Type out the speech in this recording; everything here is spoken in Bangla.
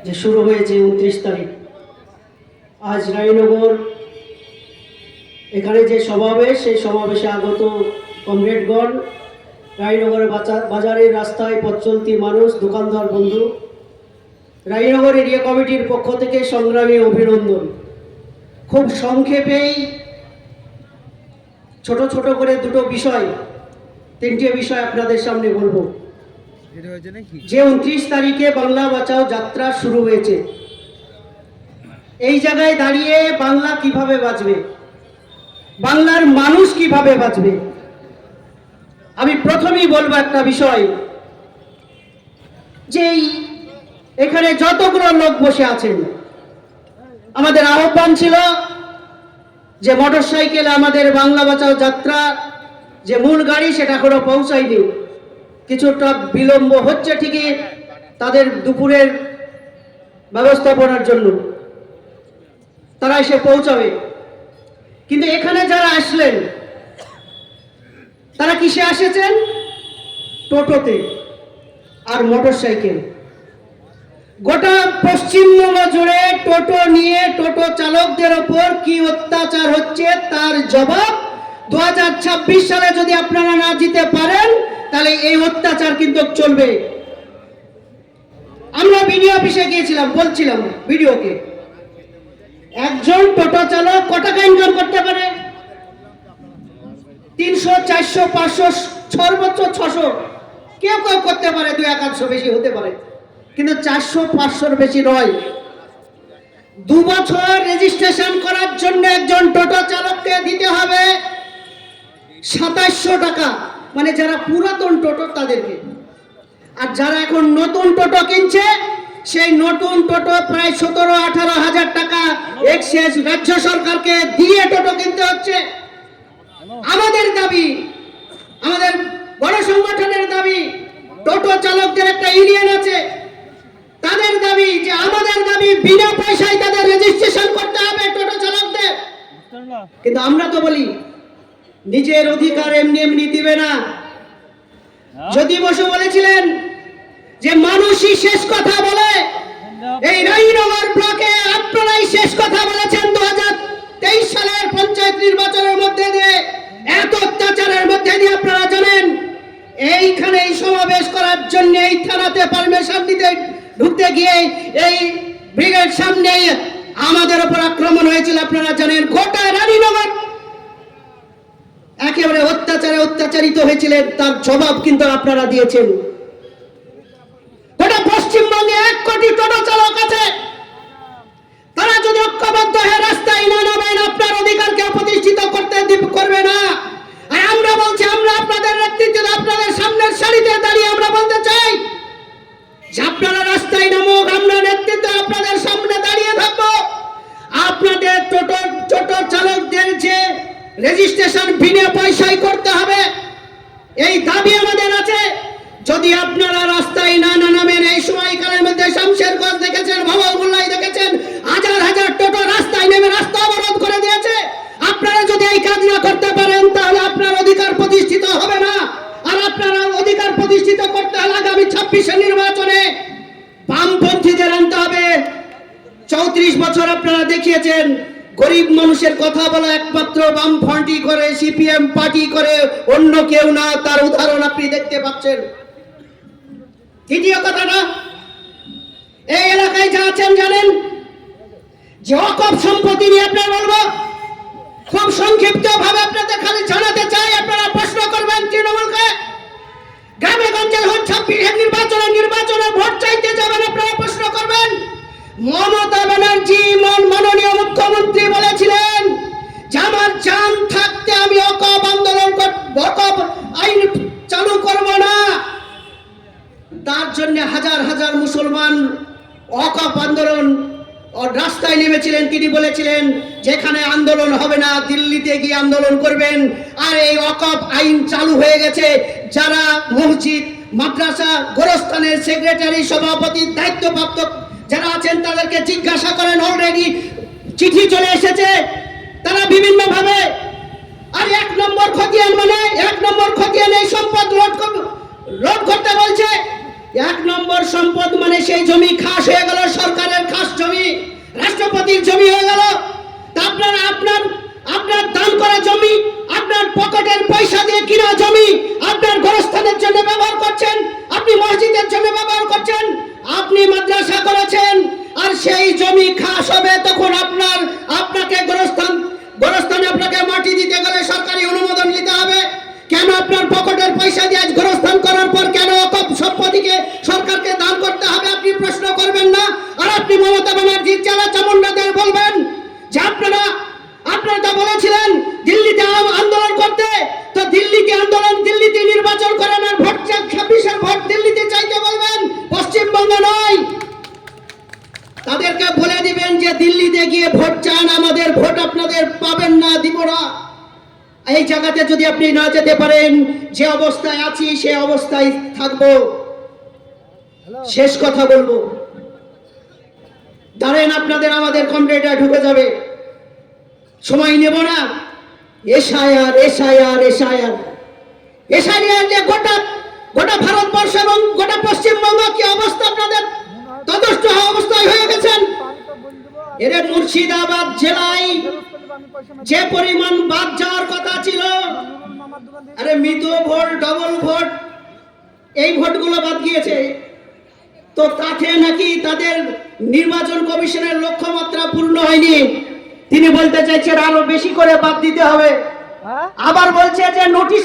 যে শুরু হয়েছে 29 তারিখ। আজ রায়নগর এখানে যে সমাবেশ, সেই সমাবেশে আগত কমরেডগণ, রায়নগরের বাজারের রাস্তায় পথ চলতি মানুষ, দোকানদার বন্ধু, রায়নগর এরিয়া কমিটির পক্ষ থেকে সংগ্রামী অভিনন্দন। খুব সংক্ষেপেই ছোট ছোট করে তিনটে বিষয় আপনাদের সামনে বলবো। যে 29 তারিখে বাংলা বাঁচাও যাত্রা শুরু হয়েছে, এই জায়গায় দাঁড়িয়ে বাংলা কিভাবে বাঁচবে, বাংলার মানুষ কিভাবে বাঁচবে, আমি প্রথমেই বলবো একটা বিষয়, যে এখানে যতগুলো লোক বসে আছেন, আমাদের আহ্বান ছিল যে মোটরসাইকেলে আমাদের বাংলা বাঁচাও যাত্রা যে মূল গাড়ি সেটা এখনো পৌঁছায়নি, কিছুটা বিলম্ব হচ্ছে ঠিকই তাদের দুপুরের ব্যবস্থাপনার জন্য, তারা এসে পৌঁছাবে। কিন্তু এখানে যারা আসলেন তারা কিসে এসেছেন? টোটোতে আর মোটরসাইকেল। গোটা পশ্চিমবঙ্গ জুড়ে টোটো নিয়ে টোটো চালকদের ওপর কি অত্যাচার হচ্ছে তার জবাব 2026 সালে যদি আপনারা না দিতে পারেন তাহলে এই অত্যাচার কিন্তু চলবে। আমরা বিডিও অফিসে গিয়েছিলাম, বলছিলাম বিডিওকে, একজন টোটো চালক কত টাকা ইনকাম করতে পারে? 300, 400, 500, সর্বোচ্চ 600, কেউ কেউ করতে পারে 200-100 বেশি হতে পারে, কিন্তু 400-500 বেশি নয়। 2 বছর রেজিস্ট্রেশন করার জন্য একজন টোটো চালককে দিতে হবে 2700 টাকা, মানে যারা পুরাতন টোটো তাদেরকে। আর যারা এখন নতুন টোটো কিনছে, সেই নতুন টোটো প্রায় 17-18 হাজার টাকা এক্সাইজ রাজ্য সরকারকে দিয়ে টোটো কিনতে হচ্ছে। আমাদের দাবি, আমাদের বড় সংগঠনের দাবি, টোটো চালকদের একটা ইউনিয়ন আছে, তাদের দাবি যে আমাদের দাবি বিনা পয়সায় তাদের রেজিস্ট্রেশন করতে হবে টোটো চালকদের। কিন্তু আমরা তো বলি নিজের অধিকার এমনি এমনি দিবে না। যদি বসু বলেছিলেন যে মানুষই শেষ কথা বলে, এই রায়নগর ব্লকে আপনারাই শেষ কথা বলেছেন। 2023 সালের পঞ্চায়েত নির্বাচনের মধ্যে দিয়ে, এত অত্যাচারের মধ্যে দিয়ে আপনারা জানেন এইখানে এই সমাবেশ করার জন্য এই থানাতে পারমিশন দিতে ঢুকতে গিয়ে এই ব্রিগেড সামনে আমাদের উপর আক্রমণ হয়েছিল, আপনারা জানেন। গোটা রানীনগর একেবারে অত্যাচারিত হয়েছিলেন, তার জবাব কিন্তু আপনারা দিয়েছেন। গোটা পশ্চিমবঙ্গে 1 কোটি টোটো চালক আছে, তারা যদি ঐক্যবদ্ধ হয়ে রাস্তায় না নামেন আপনার অধিকারকে প্রতিষ্ঠিত করবে না। আর আমরা বলছি, আমরা আপনাদের নেতৃত্বে আপনাদের সামনের সারিতে দাঁড়িয়ে আমরা বলতে চাই যে আপনারা রাস্তায় নামুক, আমরা নেতৃত্বে আপনাদের সামনে দাঁড়িয়ে থাকবো। আপনাদের টোটো চালকদের যে রেজিস্ট্রেশন বিনা পয়সায় করতে হবে, এই দাবি আমাদের আছে। যদি আপনারা রাস্তায় না নামেন, এই সময়কালের মধ্যে শামশেরগঞ্জ দেখেছেন, ভবালগুল্লাই দেখেছেন, হাজার হাজার টোটো রাস্তায় নেমে রাস্তা অবরোধ করে দিয়েছে। আপনারা যদি এই কাজ না করতে পারেন তাহলে আপনার অধিকার প্রতিষ্ঠিত হবে না। আর আপনারা অধিকার প্রতিষ্ঠিত করতে হলে আগামী 26 নির্বাচনে বামপন্থীদের আনতে হবে। 34 বছর আপনারা দেখিয়েছেন গরিব মানুষের কথা বলা একমাত্র বামফ্রন্টই করে, সিপিএম পার্টি করে, অন্য কেউ না। তার উদাহরণ আপনি দেখতে পাচ্ছেন। দ্বিতীয় কথাটা, এই এলাকায় যা আছেন জানেন যে ওয়াকফ সম্পত্তি নিয়ে আপনারা বলবো, খুব সংক্ষিপ্ত ভাবে আপনাদের খালি জানাতে চাই, আপনারা প্রশ্ন করবেন তৃণমূলকে। গ্রামে গঞ্জে যখন 26 নির্বাচনে ভোট চাইতে যাবেন, আপনারা প্রশ্ন করবেন মমতা ব্যানার্জি মাননীয় মুখ্যমন্ত্রী বলেছিলেন যে আমার জান থাকতে আমি ওয়াকফ আইন চালু করব না। তার জন্য হাজার হাজার মুসলমান ওয়াকফ আন্দোলন রাস্তায় নেমেছিলেন। তিনি বলেছিলেন যেখানে আন্দোলন হবে না, দিল্লিতে গিয়ে আন্দোলন করবেন। আর এই ওয়াকফ আইন চালু হয়ে গেছে। যারা মসজিদ, মাদ্রাসা, গোরস্থানের সেক্রেটারি, সভাপতি, দায়িত্বপ্রাপ্ত যারা আছেন তাদেরকে জিজ্ঞাসা করেন, অলরেডি চিঠি চলে এসেছে। তারা বিভিন্ন ভাবে, আর 1 নম্বর খতিয়ান, মানে 1 নম্বর খতিয়ান এই সম্পদ লোড করতে বলছে। এক নম্বর সম্পদ মানে সেই জমি খাস হয়ে গেল, সরকারের খাস জমি, রাষ্ট্রপতির জমি হয়ে গেল। তা আপনারা আপনার দান করা জমি, আপনার পকেটের পয়সা দিয়ে কিনা জমি আপনার গোরস্থানের জন্য ব্যবহার করছেন, আপনি মসজিদের জন্য ব্যবহার করছেন, আপনি মাদ্রাসা করেছেন, আর সেই জমি খাস হবে তখন আপনাকে গোরস্থানে আপনাকে মাটি দিতে গেলে সরকারি অনুমোদন নিতে হবে। কেন আপনার পকেটের পয়সা দিয়ে আজ গোরস্থান করার পর কেন সম্পত্তিকে সরকারকে দান করতে হবে আপনি প্রশ্ন করবেন না? আর আপনি মমতা ব্যানার্জির চেলা চামুন্ডাদের বলবেন যে আপনারা তো বলেছিলেন দিল্লিতে আন্দোলন করতে, তো দিল্লিতে নির্বাচন করেন আর ভোট 26-এর ভোট দিল্লিতে চাইতে বলবেন, পশ্চিমবঙ্গ নয়। তাদেরকে বলে দিবেন যে দিল্লিতে গিয়ে ভোট চান, আমাদের ভোট আপনাদের পাবেন না, দিব না। এই জায়গাতে যদি আপনি না যেতে পারেন, যে অবস্থায় আছি সে অবস্থায় থাকবো। শেষ কথা বলবো, দাঁড়েন আপনাদের আমাদের কমরেডরা ঢুকে যাবে, সময় নেব না। এসআইআর যে গোটা ভারতবর্ষ এবং গোটা পশ্চিমবঙ্গ কি অবস্থা, আপনাদের তদস্থ অবস্থায় হয়ে গেছেন। এর মুর্শিদাবাদ জেলায় যে পরিমাণ বাদ যাওয়ার কথা ছিল, আরে মৃত ভোট, ডবল ভোট, এই ভোটগুলো বাদ গিয়েছে, তো তাতে নাকি তাদের নির্বাচন কমিশনের লক্ষ্যমাত্রা পূর্ণ হয়নি। তিনি বলতে চাইছেন আরো বেশি করে বাদ দিতে হবে, আবার বলছে যে নোটিশ